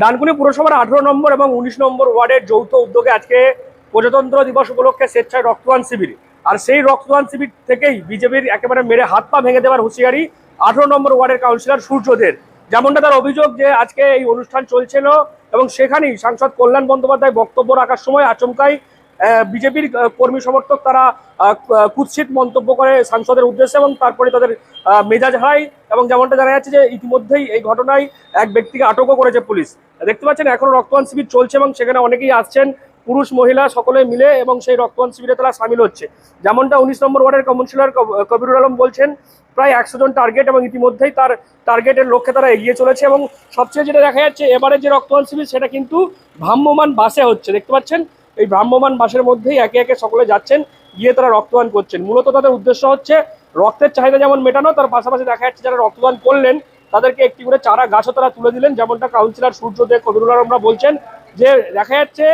ডানকুনি পুরসভার 18 নম্বর এবং 19 নম্বর ওয়ার্ডের যৌথ উদ্যোগে আজকে প্রজাতন্ত্র দিবস উপলক্ষে স্বেচ্ছায় রক্তদান শিবির। আর সেই রক্তদান শিবির থেকেই বিজেপির একেবারে মেরে হাত পা ভেঙে দেওয়ার হুঁশিয়ারি 18 নম্বর ওয়ার্ডের কাউন্সিলর সূর্যদের। যেমনটা তার অভিযোগ যে আজকে এই অনুষ্ঠান চলছিল এবং সেখানেই সাংসদ কল্যাণ বন্দ্যোপাধ্যায় বক্তব্য রাখার সময় আচমকাই বিজেপির কর্মী সমর্থক তারা কুৎসিত মন্তব্য করে সাংসদের উদ্দেশ্যে এবং তারপরে তাদের মেজাজ হারায়। এবং যেমনটা জানা যাচ্ছে যে ইতিমধ্যেই এই ঘটনায় এক ব্যক্তিকে আটকও করেছে পুলিশ। দেখতে পাচ্ছেন এখনো রক্তদান শিবির চলছে এবং সেখানে অনেকেই আসছেন, পুরুষ মহিলা সকলে মিলে, এবং সেই রক্তদান শিবিরে তারা সামিল হচ্ছে। যেমনটা 19 নম্বর ওয়ার্ডের কাউন্সিলর কবিরুল আলম বলছেন, প্রায় 100 জন টার্গেট এবং ইতিমধ্যেই তার টার্গেটের লক্ষ্যে তারা এগিয়ে চলেছে। এবং সবচেয়ে যেটা দেখা যাচ্ছে এবারে যে রক্তদান শিবির সেটা কিন্তু ভ্রাম্যমাণ বাসে হচ্ছে। দেখতে পাচ্ছেন এই ভ্রাম্যমাণ বাসের মধ্যেই একে একে সকলে যাচ্ছেন, গিয়ে তারা রক্তদান করছেন। মূলত তাদের উদ্দেশ্য হচ্ছে রক্তের চাহিদা যেমন মেটানো, তার পাশাপাশি দেখা যাচ্ছে যারা রক্তদান করলেন তাদেরকে একটি করে চারা গাছও তারা তুলে দিলেন। যেমনটা কাউন্সিলর সূর্যদেব কবিরুল আলমরা বলছেন যে দেখা যাচ্ছে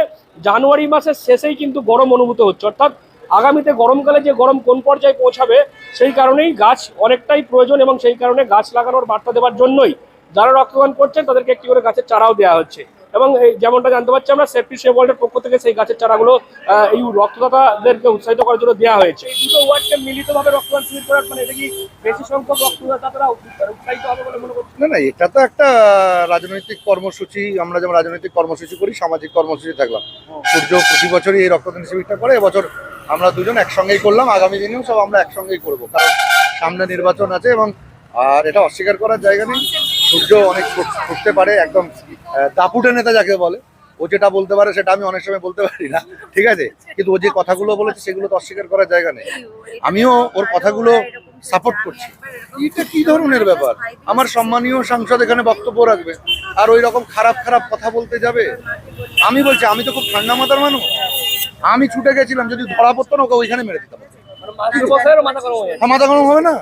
জানুয়ারি মাসের শেষেই কিন্তু গরম অনুভূত হচ্ছে, অর্থাৎ আগামীতে গরমকালে যে গরম কোন পর্যায়ে পৌঁছাবে সেই কারণেই গাছ অনেকটাই প্রয়োজন এবং সেই কারণে গাছ লাগানোর বার্তা দেওয়ার জন্যই যারা রক্তদান করছেন তাদেরকে একটি করে গাছের চারাও দেওয়া হচ্ছে। এবং এই যেমনটা জানতে পারছি আমরা, সেফটি সেভ ওয়ার্ল্ডের পক্ষ থেকে সেই গাছের চারাগুলো এই রক্তদাতাদেরকে উৎসাহিত করার জন্য দেওয়া হয়েছে। এই দুটো ওয়ার্ডকে মিলিতভাবে রক্তদান শিবির করার মানে এটা কি বেশি সংখ্যক রক্তদাতারা উৎসাহিত হবে বলে মনে করছেন? না না, এটা তো একটা রাজনৈতিক কর্মসূচি। আমরা যেমন রাজনৈতিক কর্মসূচি করি, সামাজিক কর্মসূচি থাকলাম। সূর্য প্রতি বছরই এই রক্তদান শিবিরটা করে, এবছর আমরা দুজন একসঙ্গেই করলাম, আগামী দিনেও সব আমরা একসঙ্গেই করব, কারণ সামনে নির্বাচন আছে। এবং আর এটা অস্বীকার করার জায়গা নেই, সূর্য অনেক করতে পারে, একদম দাপুটে নেতা যাকে বলে। ও যেটা বলতে পারে সেটা আমি অনেক সময় বলতে পারি না, ঠিক আছে, কিন্তু ও যে কথাগুলো বলেছে সেগুলো তো অস্বীকার করার জায়গা নেই। আমিও ওর কথাগুলো সাপোর্ট করছি। এটা কি ধরনের ব্যাপার? আমার সম্মানীয় সাংসদ এখানে বক্তব্য রাখবে আর ওই রকম খারাপ খারাপ কথা বলতে যাবে? আমি বলছি, আমি তো খুব ঠান্ডা মাথার মানুষ। আমি ছুটে গেছিলাম, যদি ধরা পড়তো না ওকে ওইখানে মেরে দিতাম। মাথা গরম হবে না?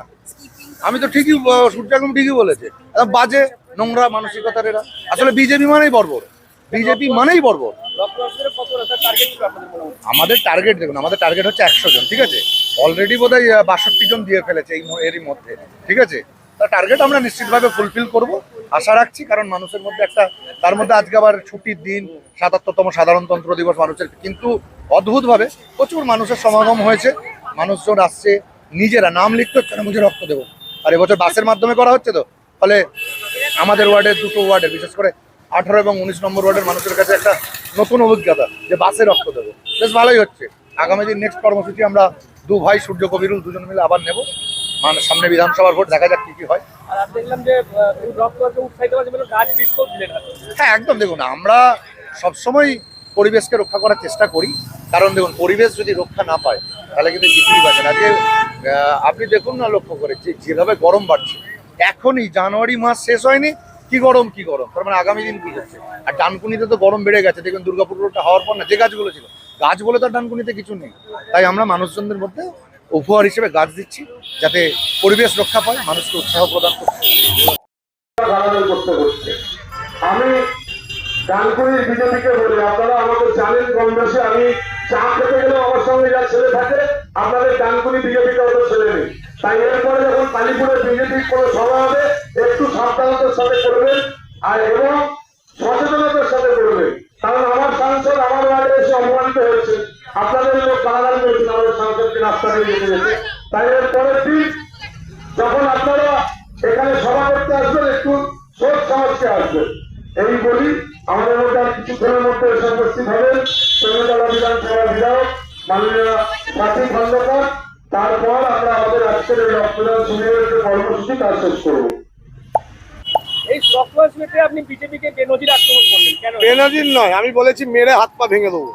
আমি তো ঠিকই, সূর্য একদম ঠিকই বলেছে। বাজে নোংরা মানসিকতার এরা। আসলে বিজেপি মানেই বর্বর, বিজেপি মানেই বর্বর। আমাদের টার্গেট দেখুন, আমাদের টার্গেট হচ্ছে 100 জন, ঠিক আছে। অলরেডি বোধহয় 62 জন দিয়ে ফেলেছে এরই মধ্যে, ঠিক আছে। তার টার্গেট আমরা নিশ্চিতভাবে ফুলফিল করব, আশা রাখছি। কারণ মানুষের মধ্যে একটা, তার মধ্যে আজকে আবার ছুটির দিন, 77তম সাধারণতন্ত্র দিবস মানুষের, কিন্তু অদ্ভুতভাবে প্রচুর মানুষের সমাগম হয়েছে। মানুষজন আসছে, নিজেরা নাম লিখতে হচ্ছে না, মুঝে রক্ত দেবো। আর এবছর বাসের মাধ্যমে করা হচ্ছে, তো ফলে আমাদের ওয়ার্ডের, দুটো ওয়ার্ডের, বিশেষ করে 18 এবং 19 নম্বর ওয়ার্ডের মানুষের কাছে একটা নতুন অভিজ্ঞতা যে বাসে রক্ত দেবো। বেশ ভালোই হচ্ছে। আগামী দিন নেক্সট কর্মসূচি আমরা দু ভাই সূর্য কবিরুল দুজন মিলে আবার নেব। মানে সামনে বিধানসভার ভোট, দেখা যাক কি হয়। আর দেখলাম যে উৎসাহিত গাছ বৃক্ষ দিলেন। হ্যাঁ একদম, দেখুন আমরা সবসময় পরিবেশকে রক্ষা করার চেষ্টা করি। কারণ দেখুন, পরিবেশ যদি রক্ষা না পায় তাহলে কিন্তু কিছুই বাঁচে না। আজকে আপনি দেখুন না, লক্ষ্য করে যেভাবে গরম বাড়ছে, এখনই জানুয়ারি মাস শেষ হয়নি, কি গরম কি গরম। তার মানে আগামী দিন কি হচ্ছে। আর ডানকুনিতে তো গরম বেড়ে গেছে, দেখুন দুর্গাপুর রোডটা হওয়ার পর না, যে গাছগুলো ছিল, গাছ বলে তো ডানকুনিতে কিছু নেই। তাই আমরা মানুষজনদের মধ্যে উপহার হিসেবে গাছ দিচ্ছি, যাতে পরিবেশ রক্ষা পায়, মানুষকে উৎসাহ প্রদান করছে। আমি ডানকুনির বিজেপিকে বলি, আপনারা আমাকে জানেন কম বেশি, আমি চা খেতে গেলেও আমার সঙ্গে যা ছেলে থাকে, আপনাদের ডানকুনি বিজেপিকে অত ছেলে নেই। তাই এরপরে যখন কালীপুরের বিজেপির কোনো সভা হবে, একটু সাবধানতার সাথে করবেন আর এবং সচেতনতার সাথে করবেন। কারণ আমার সাংসদ আমার ওয়ার্ডে এসে অপমানিত হয়েছে, আপনাদের লোক কারাগার করেছেন আমাদের সাংসদকে রাস্তা দিয়ে যেতে যেতে। তাই এর পরের দিন যখন আপনারা এখানে সভা করতে আসবেন, একটু সোচ সমাজকে আসবেন। এই বলি, আমাদের মধ্যে আর কিছুক্ষণের মধ্যে এসে উপস্থিত হবেন চন্দ্রতলা বিধানসভার বিধায়ক মাননীয় প্রার্থী খন্দকার। তারপর আমরা আমাদের আজকের এই রক্তদান শিবিরের যে কর্মসূচি তা শেষ করব। এই রক্তদান শিবিরে আপনি বিজেপিকে বেনজির আক্রমণ করলেন কেন? বেনজির নয়, আমি বলেছি মেরে হাত পা ভেঙে দেবো।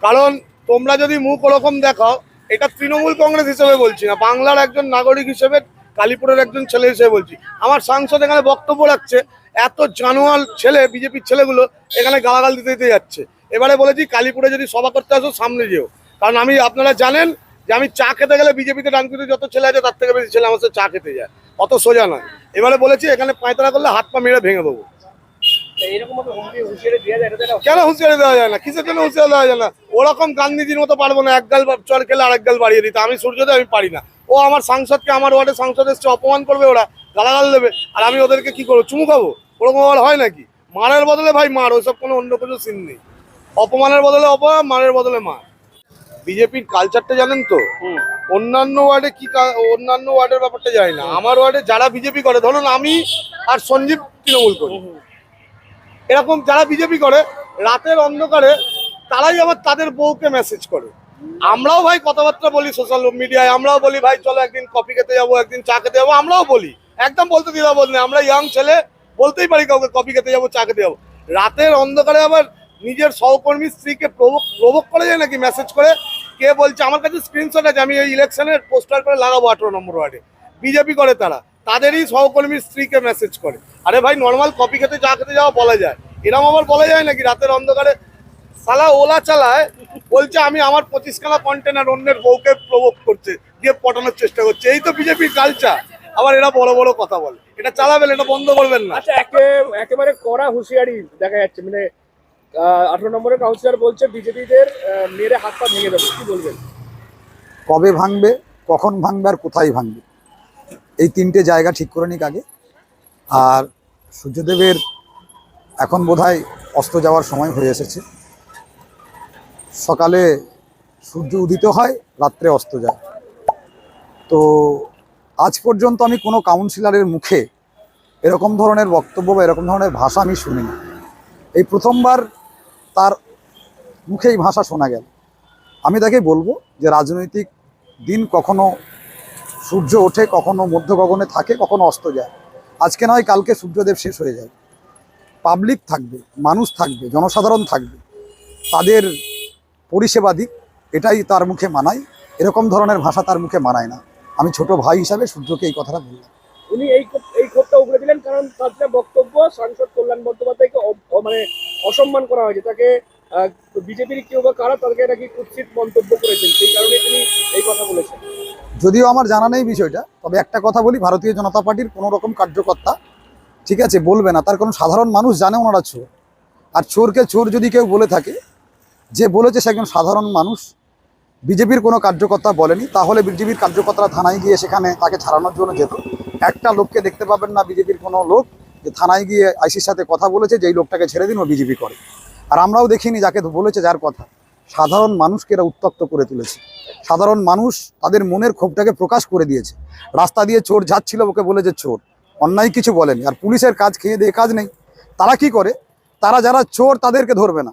কারণ তোমরা যদি মুখ ওরকম দেখাও, এটা তৃণমূল কংগ্রেস হিসেবে বলছি না, বাংলার একজন নাগরিক হিসেবে, কালীপুরের একজন ছেলে হিসেবে বলছি। আমার সাংসদ এখানে বক্তব্য রাখছে, এত জানোয়ার ছেলে, বিজেপির ছেলেগুলো এখানে গালাগাল দিতে দিতে যাচ্ছে। এবারে বলেছি কালীপুরে যদি সভা করতে আসো সামনে যেও, কারণ আমি, আপনারা জানেন যে আমি চা খেতে গেলে বিজেপিতে ডানকুনিতে যত ছেলে আছে তার থেকে বেশি ছেলে আমার সাথে চা খেতে যায়, অত সোজা নয়। এবারে বলেছি এখানে পায়তারা করলে হাত পা মেরে ভেঙে দেবো। কেন হুঁশিয়ারি দেওয়া যায় না? কিসের জন্য হুঁশিয়ারি দেওয়া যায় না? ওরকম গান্ধীজির মতো পারবো না, এক গাল চল খেলে আরেক গাল বাড়িয়ে দিতে। আমি সূর্যদেব, আমি পারি না। ও আমার সাংসদকে, আমার ওয়ার্ডের সাংসদ এসছে, অপমান করবে, ওরা গালাগাল দেবে, আর আমি ওদেরকে কি করবো? চুমু খাবো? ওরকম আর হয় নাকি? মারের বদলে ভাই মার, ওইসব কোনো অন্য কিছু সিন নেই। অপমানের বদলে অপমান, মারের বদলে মার। বিজেপির কালচারটা জানেন তো, অন্যান্য ওয়ার্ডে কি অন্যান্য ওয়ার্ডের ব্যাপারটা জানি না, আমার ওয়ার্ডে যারা বিজেপি করে, ধরুন আমি আর সঞ্জীব তৃণমূল করি, এরকম যারা বিজেপি করে রাতের অন্ধকারে তারাই আবার তাদের বউকে মেসেজ করে। আমরাও ভাই কথাবার্তা বলি সোশ্যাল মিডিয়ায়, আমরাও বলি ভাই চলো একদিন কফি খেতে যাবো, একদিন চা খেতে যাবো, আমরাও বলি, একদম বলতে দ্বিধাবোধ নেই। আমরা ইয়াং ছেলে, বলতেই পারি কাউকে কফি খেতে যাবো, চা খেতে যাবো। রাতের অন্ধকারে আবার নিজের সহকর্মী স্ত্রীকে প্রভোগ করে যায় নাকি মেসেজ করে, কে বলছে, আমার কাছে স্ক্রিনশট আছে, আমি এই ইলেকশনের পোস্টার করে লাগাবো 18 নম্বর ওয়ার্ডে। বিজেপি করে তারা, তাদেরই সহকর্মীর স্ত্রীকে মেসেজ করে। আরে ভাই নর্মাল কফি খেতে চা খেতে যাওয়া বলা যায়, এরকম আবার বলা যায় নাকি রাতের অন্ধকারে? সালা ওলা চালায়, বলছে আমি আমার 25খানা কন্টেনার অন্যের বউকে প্রভোগ করছে, দিয়ে পটানোর চেষ্টা করছে। এই তো বিজেপির কালচার। আবার এরা বড় বড় কথা বলে, এটা চালাবেন, এটা বন্ধ করবেন না। আচ্ছা, একেবারে কড়া হুঁশিয়ারি দেখা যাচ্ছে, মানে 18 নম্বরের কাউন্সিলর বলছে বিজেপিদের মেরে হাত পা ভেঙে দেবো, কি বলবেন? কবে ভাঙবে, কখন ভাঙবে, আর কোথায় ভাঙবে, এই তিনটে জায়গা ঠিক করে নিক আগে। আর সূর্যদেবের এখন বোধহয় অস্ত যাওয়ার সময় হয়ে এসেছে। সকালে সূর্য উদিত হয়, রাত্রে অস্ত যায়। তো আজ পর্যন্ত আমি কোনো কাউন্সিলরের মুখে এরকম ধরনের বক্তব্য বা এরকম ধরনের ভাষা আমি শুনিনি। এই প্রথমবার তার মুখে এই ভাষা শোনা গেল। আমি তাকে বলবো যে রাজনৈতিক দিন কখনো সূর্য ওঠে, কখনো মধ্য গগনে থাকে, কখনো অস্ত যায়। আজকে নয় কালকে সূর্যদেব শেষ হয়ে যায়। পাবলিক থাকবে, মানুষ থাকবে, জনসাধারণ থাকবে, তাদের পরিষেবা দিক, এটাই তার মুখে মানায়। এরকম ধরনের ভাষা তার মুখে মানায় না। আমি ছোট ভাই হিসাবে সূর্যকে এই কথাটা বললাম। উনি এই ক্ষোভটা উগড়ে দিলেন কারণ তার যে বক্তব্য সাংসদ কল্যাণ বন্দ্যোপাধ্যায়কে মানে অসম্মান করা হয়েছে, তাকে বিজেপির কেউ বা কারা তাদেরকে নাকি কুৎসিত মন্তব্য করেছেন, সেই কারণে তিনি এই কথা বলেছেন। যদিও আমার জানা নেই বিষয়টা, তবে একটা কথা বলি, ভারতীয় জনতা পার্টির কোনো রকম কার্যকর্তা, ঠিক আছে, বলবে না। তার কোনো সাধারণ মানুষ জানে ওনারা চোর। আর চোরকে চোর যদি কেউ বলে থাকে, যে বলেছে সে একজন সাধারণ মানুষ, বিজেপির কোনো কার্যকর্তা বলেনি। তাহলে বিজেপির কার্যকর্তারা থানায় গিয়ে সেখানে তাকে ছাড়ানোর জন্য যেত। একটা লোককে দেখতে পাবেন না বিজেপির কোনো লোক যে থানায় গিয়ে আইসির সাথে কথা বলেছে যে এই লোকটাকে ছেড়ে দিন, ও বিজেপি করে। আর আমরাও দেখিনি যাকে বলেছে, যার কথা। সাধারণ মানুষকে এরা উত্তক্ত করে তুলেছে। সাধারণ মানুষ তাদের মনের ক্ষোভটাকে প্রকাশ করে দিয়েছে। রাস্তা দিয়ে চোর যাচ্ছিল, ওকে বলেছে চোর, অন্যায় কিছু বলেনি। আর পুলিশের কাজ খেয়ে দিয়ে কাজ নেই। তারা কি করে, তারা যারা চোর তাদেরকে ধরবে না,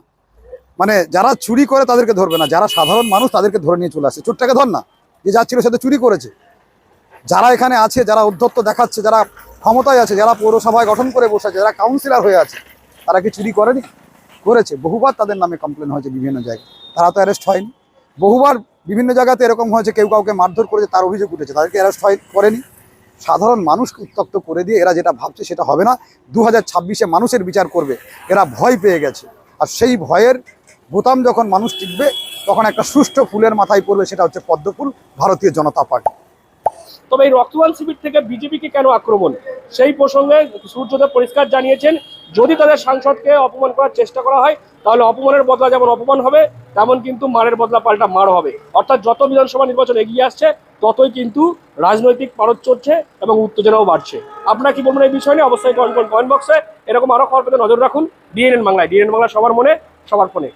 মানে যারা চুরি করে তাদেরকে ধরবে না, যারা সাধারণ মানুষ তাদেরকে ধরে নিয়ে চলে আসে। চোরটাকে ধর না, যে যাচ্ছিল সে তো চুরি করেছে। যারা এখানে আছে, যারা উদ্ধত্ত দেখাচ্ছে, যারা ক্ষমতায় আছে, যারা পৌরসভায় গঠন করে বসে আছে, যারা কাউন্সিলর হয়ে আছে, তারা কি চুরি করেনি? করেছে। বহুবার তাদের নামে কমপ্লেন হয়েছে বিভিন্ন জায়গায়, তারা তো অ্যারেস্ট হয়নি। বহুবার বিভিন্ন জায়গাতে এরকম হয়েছে, কেউ কাউকে মারধর করেছে, তার অভিযোগ উঠেছে, তাদেরকে অ্যারেস্ট করেনি। সাধারণ মানুষকে উত্তক্ত করে দিয়ে এরা যেটা ভাবছে সেটা হবে না। 2026-এ মানুষের বিচার করবে। এরা ভয় পেয়ে গেছে, আর সেই ভয়ের বোতাম যখন মানুষ টিকবে, তখন একটা সুষ্ঠু ফুলের মাথায় পড়বে, সেটা হচ্ছে পদ্মফুল, ভারতীয় জনতা পার্টি। তবে এই রক্তদান শিবির থেকে বিজেপিকে কেন আক্রমণ, সেই প্রসঙ্গে সূর্যদেব পরিষ্কার জানিয়েছেন, যদি তাদের সাংসদকে অপমান করার চেষ্টা করা হয়, তাহলে অপমানের বদলা যেমন অপমান হবে, তেমন কিন্তু মারের বদলা পাল্টা মার হবে। অর্থাৎ যত বিধানসভা নির্বাচন এগিয়ে আসছে, ততই কিন্তু রাজনৈতিক পারদ চড়ছে এবং উত্তেজনাও বাড়ছে। আপনারা কি বলবেন এই বিষয় নিয়ে? অবশ্যই কমেন্ট বক্সে। এরকম আরো খবর পেতে নজর রাখুন ডিএনএন বাংলায়। ডিএনএন বাংলা, সবার মনে, সবার ফোনে।